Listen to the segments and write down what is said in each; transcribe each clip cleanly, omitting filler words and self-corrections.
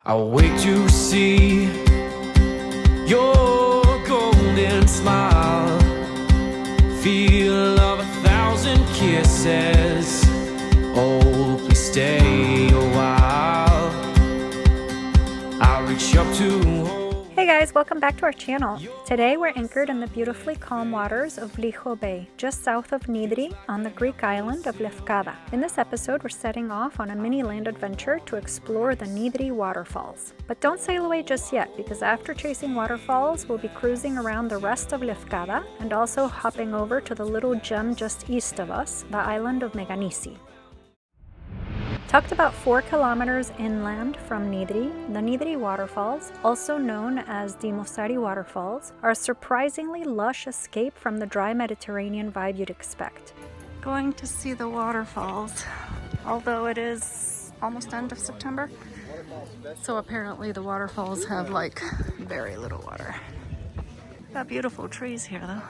I'll wait to see your golden smile, feel of 1,000 kisses. Oh, please stay a while. I'll reach up to hold. Hey guys, welcome back to our channel. Today we're anchored in the beautifully calm waters of Liveaboard Bay, just south of Nydri on the Greek island of Lefkada. In this episode, we're setting off on a mini land adventure to explore the Nydri waterfalls. But don't sail away just yet, because after chasing waterfalls, we'll be cruising around the rest of Lefkada and also hopping over to the little gem just east of us, the island of Meganisi. Tucked about 4 kilometers inland from Nydri, the Nydri waterfalls, also known as the Mosari waterfalls, are a surprisingly lush escape from the dry Mediterranean vibe you'd expect. Going to see the waterfalls, although it is almost end of September, so apparently the waterfalls have like very little water. Got beautiful trees here though.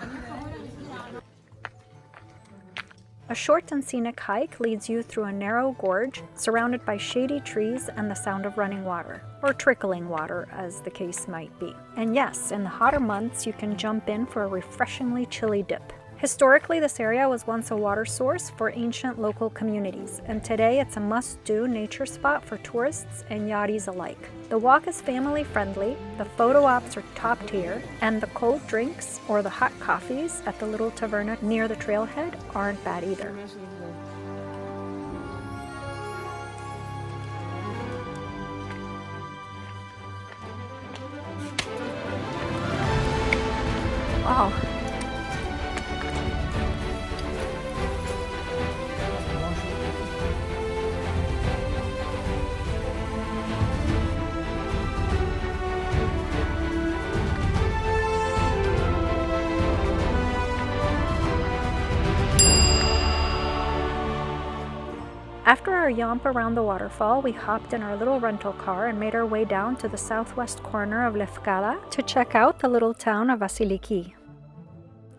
A short and scenic hike leads you through a narrow gorge surrounded by shady trees and the sound of running water, or trickling water as the case might be. And yes, in the hotter months you can jump in for a refreshingly chilly dip. Historically, this area was once a water source for ancient local communities, and today it's a must-do nature spot for tourists and yachties alike. The walk is family-friendly, the photo ops are top tier, and the cold drinks or the hot coffees at the little taverna near the trailhead aren't bad either. Wow. After our yomp around the waterfall, we hopped in our little rental car and made our way down to the southwest corner of Lefkada to check out the little town of Vassiliki.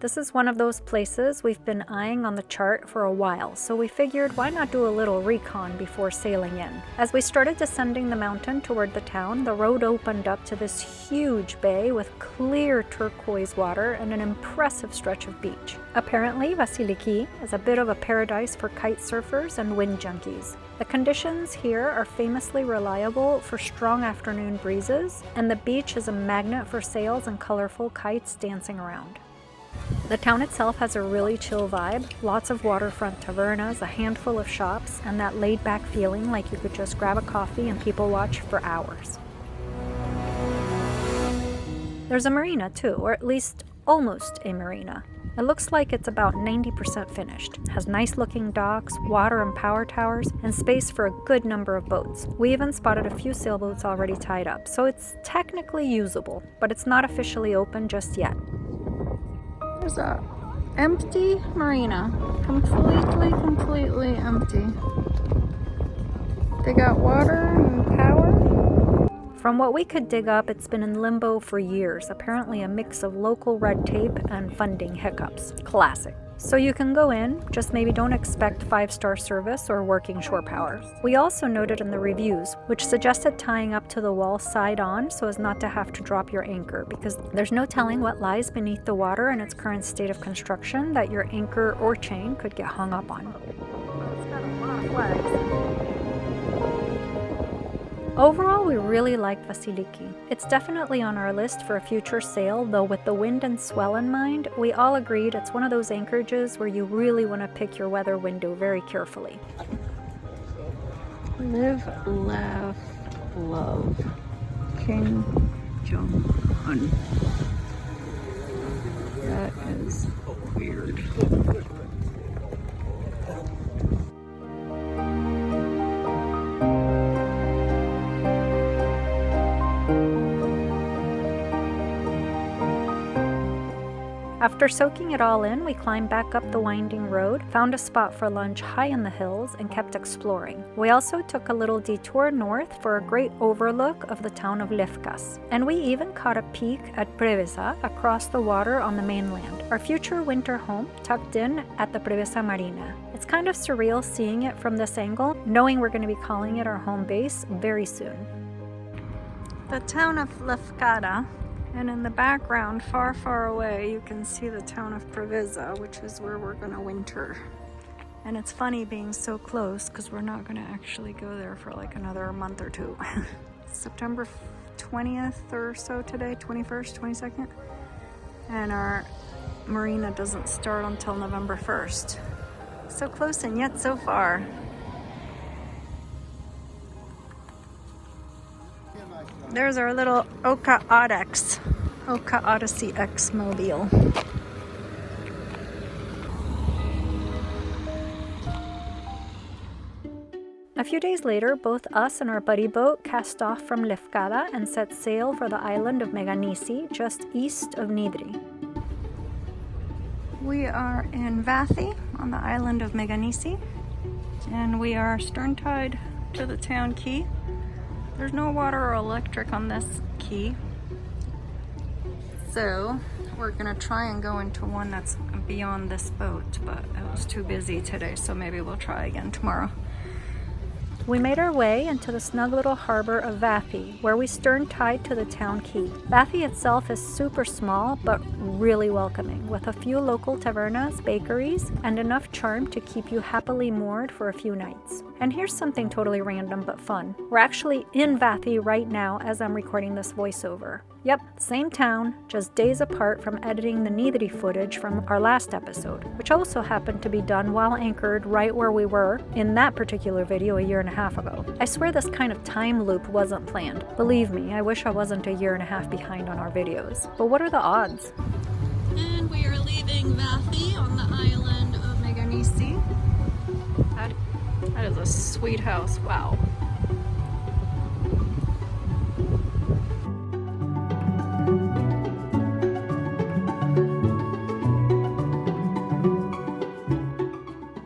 This is one of those places we've been eyeing on the chart for a while, so we figured why not do a little recon before sailing in. As we started descending the mountain toward the town, the road opened up to this huge bay with clear turquoise water and an impressive stretch of beach. Apparently, Vassiliki is a bit of a paradise for kite surfers and wind junkies. The conditions here are famously reliable for strong afternoon breezes, and the beach is a magnet for sails and colorful kites dancing around. The town itself has a really chill vibe, lots of waterfront tavernas, a handful of shops, and that laid-back feeling like you could just grab a coffee and people watch for hours. There's a marina too, or at least almost a marina. It looks like it's about 90% finished. It has nice-looking docks, water and power towers, and space for a good number of boats. We even spotted a few sailboats already tied up, so it's technically usable, but it's not officially open just yet. There's a empty marina. Completely empty. They got water and power. From what we could dig up, it's been in limbo for years. Apparently a mix of local red tape and funding hiccups. Classic. So you can go in, just maybe don't expect 5-star service or working shore power. We also noted in the reviews, which suggested tying up to the wall side on so as not to have to drop your anchor, because there's no telling what lies beneath the water in its current state of construction that your anchor or chain could get hung up on. It's got a lot of flags. Overall, we really liked Vassiliki. It's definitely on our list for a future sail, though with the wind and swell in mind, we all agreed it's one of those anchorages where you really want to pick your weather window very carefully. Live, laugh, love. King Jong-un. That is weird. After soaking it all in, we climbed back up the winding road, found a spot for lunch high in the hills, and kept exploring. We also took a little detour north for a great overlook of the town of Lefkas. And we even caught a peek at Preveza across the water on the mainland, our future winter home tucked in at the Preveza marina. It's kind of surreal seeing it from this angle, knowing we're going to be calling it our home base very soon. the town of Lefkada, and in the background, far, far away, you can see the town of Preveza, which is where we're gonna winter. And it's funny being so close because we're not gonna actually go there for like another month or two. September 20th or so today, 21st, 22nd. And our marina doesn't start until November 1st. So close and yet so far. There's our little Oka Odyssey X mobile. A few days later, both us and our buddy boat cast off from Lefkada and set sail for the island of Meganisi, just east of Nydri. We are in Vathy on the island of Meganisi, and we are stern tied to the town quay. There's no water or electric on this quay, so we're gonna try and go into one that's beyond this boat, but it was too busy today, so maybe we'll try again tomorrow. We made our way into the snug little harbor of Vathy, where we stern tied to the town quay. Vathy itself is super small, but really welcoming, with a few local tavernas, bakeries, and enough charm to keep you happily moored for a few nights. And here's something totally random but fun. We're actually in Vathy right now as I'm recording this voiceover. Yep, same town, just days apart from editing the Nydri footage from our last episode, which also happened to be done while anchored right where we were in that particular video a year and a half ago. I swear this kind of time loop wasn't planned. Believe me, I wish I wasn't a year and a half behind on our videos. But what are the odds? And we are leaving Vathy on the island of Meganisi. That is a sweet house, wow.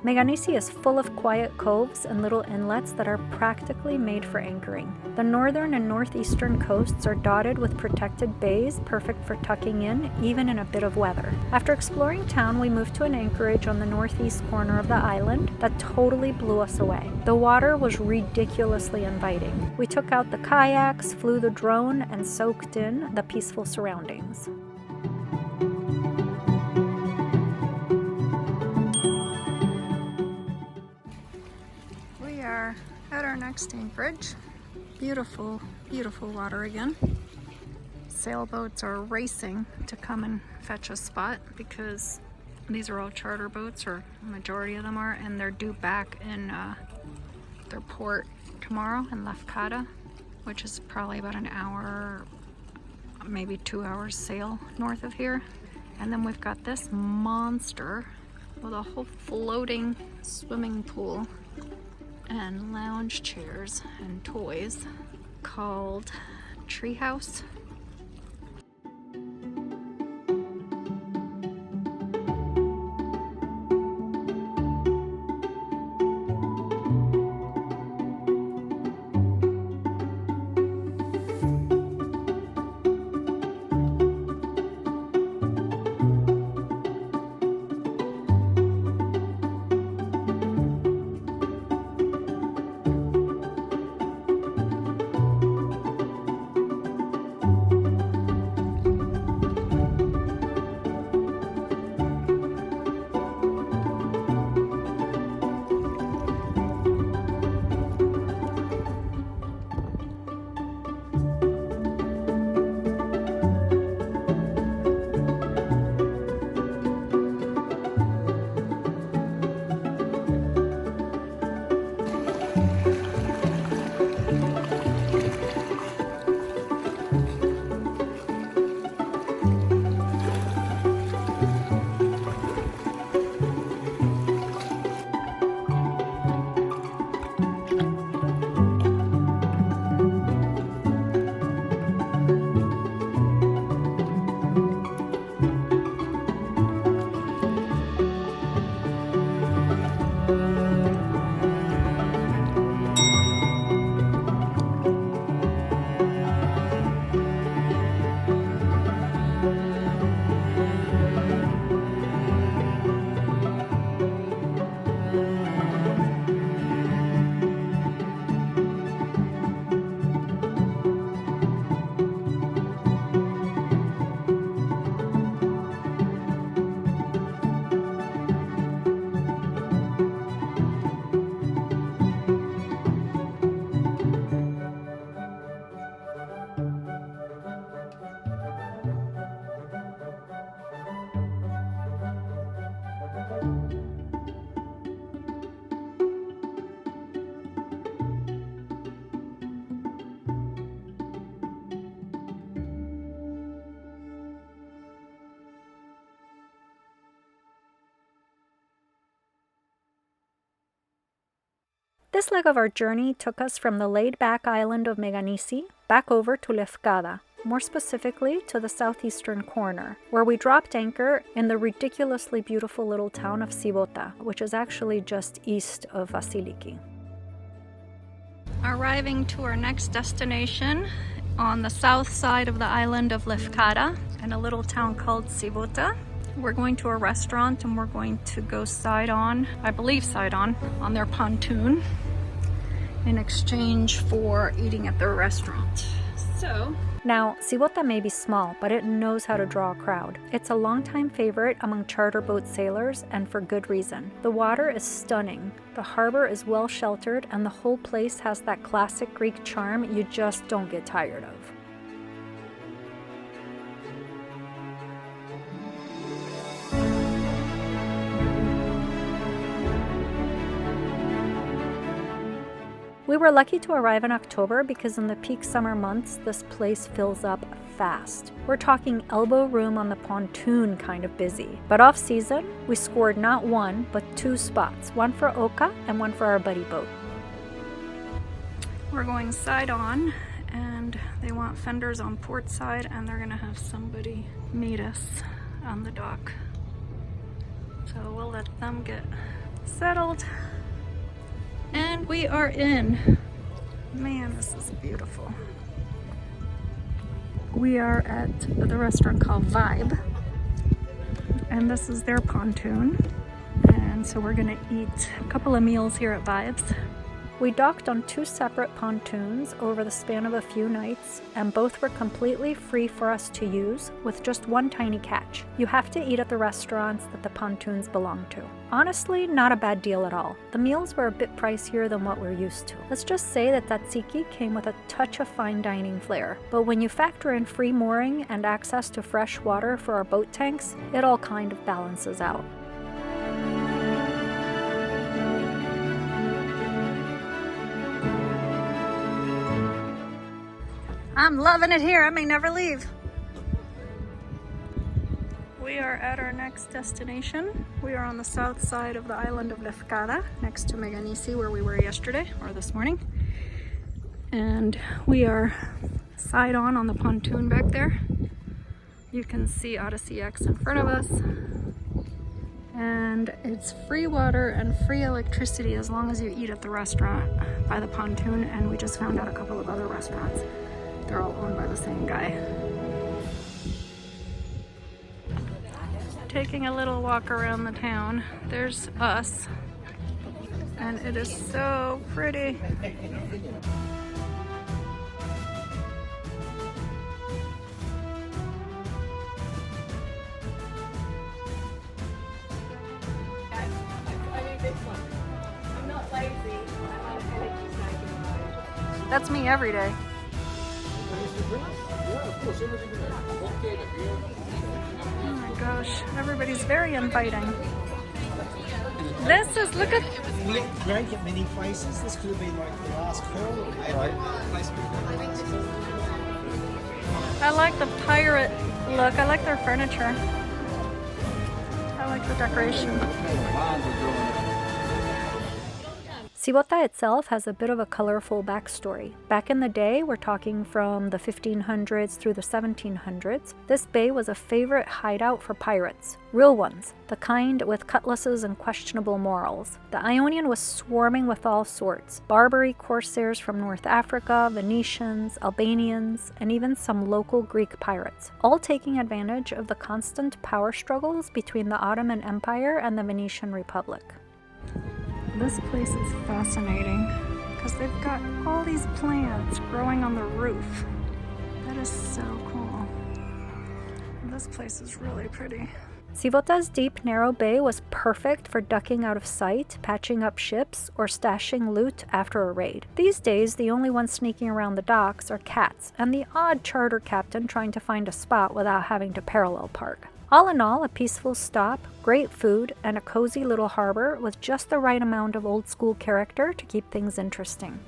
Meganisi is full of quiet coves and little inlets that are practically made for anchoring. The northern and northeastern coasts are dotted with protected bays, perfect for tucking in, even in a bit of weather. After exploring town, we moved to an anchorage on the northeast corner of the island that totally blew us away. The water was ridiculously inviting. We took out the kayaks, flew the drone, and soaked in the peaceful surroundings. At our next anchorage. Beautiful, beautiful water again. Sailboats are racing to come and fetch a spot because these are all charter boats, or a majority of them are, and they're due back in their port tomorrow in Lefkada, which is probably about an hour, maybe 2 hours sail north of here. And then we've got this monster with a whole floating swimming pool and lounge chairs and toys called Treehouse. This leg of our journey took us from the laid-back island of Meganisi back over to Lefkada, more specifically to the southeastern corner, where we dropped anchor in the ridiculously beautiful little town of Sivota, which is actually just east of Vassiliki. Arriving to our next destination on the south side of the island of Lefkada in a little town called Sivota. We're going to a restaurant and we're going to go side on their pontoon in exchange for eating at their restaurant. Now, Sivota may be small, but it knows how to draw a crowd. It's a longtime favorite among charter boat sailors, and for good reason. The water is stunning, the harbor is well sheltered, and the whole place has that classic Greek charm you just don't get tired of. We were lucky to arrive in October because in the peak summer months, this place fills up fast. We're talking elbow room on the pontoon kind of busy. But off season, we scored not one, but 2 spots, one for Oka and one for our buddy boat. We're going side on, and they want fenders on port side, and they're gonna have somebody meet us on the dock. So we'll let them get settled. And we are in. Man, this is beautiful. We are at the restaurant called Vibe, and this is their pontoon. And so we're gonna eat a couple of meals here at Vibes. We docked on 2 separate pontoons over the span of a few nights, and both were completely free for us to use, with just one tiny catch. You have to eat at the restaurants that the pontoons belong to. Honestly, not a bad deal at all. The meals were a bit pricier than what we're used to. Let's just say that tzatziki came with a touch of fine dining flair, but when you factor in free mooring and access to fresh water for our boat tanks, it all kind of balances out. I'm loving it here. I may never leave. We are at our next destination. We are on the south side of the island of Lefkada, next to Meganisi, where we were yesterday or this morning. And we are side on the pontoon back there. You can see Odyssey X in front of us. And it's free water and free electricity as long as you eat at the restaurant by the pontoon. And we just found out a couple of other restaurants. They're all owned by the same guy. Taking a little walk around the town. There's us. And it is so pretty. I'm not lazy. That's me every day. Oh my gosh, everybody's very inviting. This is, look at... We drank at many places. This could have been like the last curl. Right. I like the pirate look. I like their furniture. I like the decoration. Sivota itself has a bit of a colorful backstory. Back in the day, we're talking from the 1500s through the 1700s, this bay was a favorite hideout for pirates. Real ones, the kind with cutlasses and questionable morals. The Ionian was swarming with all sorts. Barbary corsairs from North Africa, Venetians, Albanians, and even some local Greek pirates, all taking advantage of the constant power struggles between the Ottoman Empire and the Venetian Republic. This place is fascinating because they've got all these plants growing on the roof. That is so cool. This place is really pretty. Sivota's deep, narrow bay was perfect for ducking out of sight, patching up ships, or stashing loot after a raid. These days, the only ones sneaking around the docks are cats and the odd charter captain trying to find a spot without having to parallel park. All in all, a peaceful stop, great food, and a cozy little harbor with just the right amount of old-school character to keep things interesting.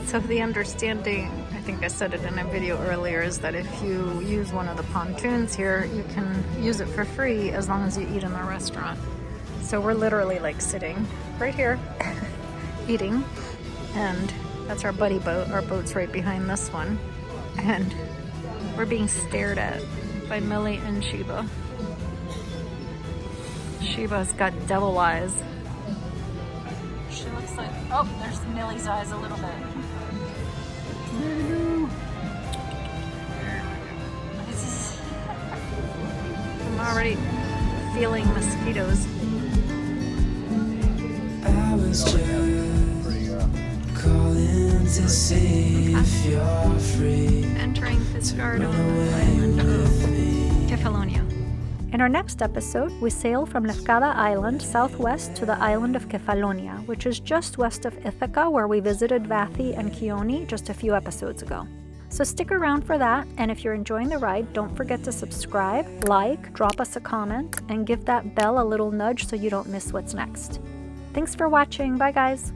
So the understanding, I think I said it in a video earlier, is that if you use one of the pontoons here, you can use it for free as long as you eat in the restaurant. So we're literally like sitting right here eating, and that's our buddy boat. Our boat's right behind this one, and we're being stared at by Millie and Sheba. Sheba's got devil eyes. She looks like, oh, there's Millie's eyes a little bit. I'm already feeling mosquitoes. I was just calling to see if you're free. Entering Fiscardo, island of Kefalonia. In our next episode, we sail from Lefkada Island southwest to the island of Kefalonia, which is just west of Ithaca, where we visited Vathy and Chioni just a few episodes ago. So stick around for that, and if you're enjoying the ride, don't forget to subscribe, like, drop us a comment, and give that bell a little nudge so you don't miss what's next. Thanks for watching. Bye, guys.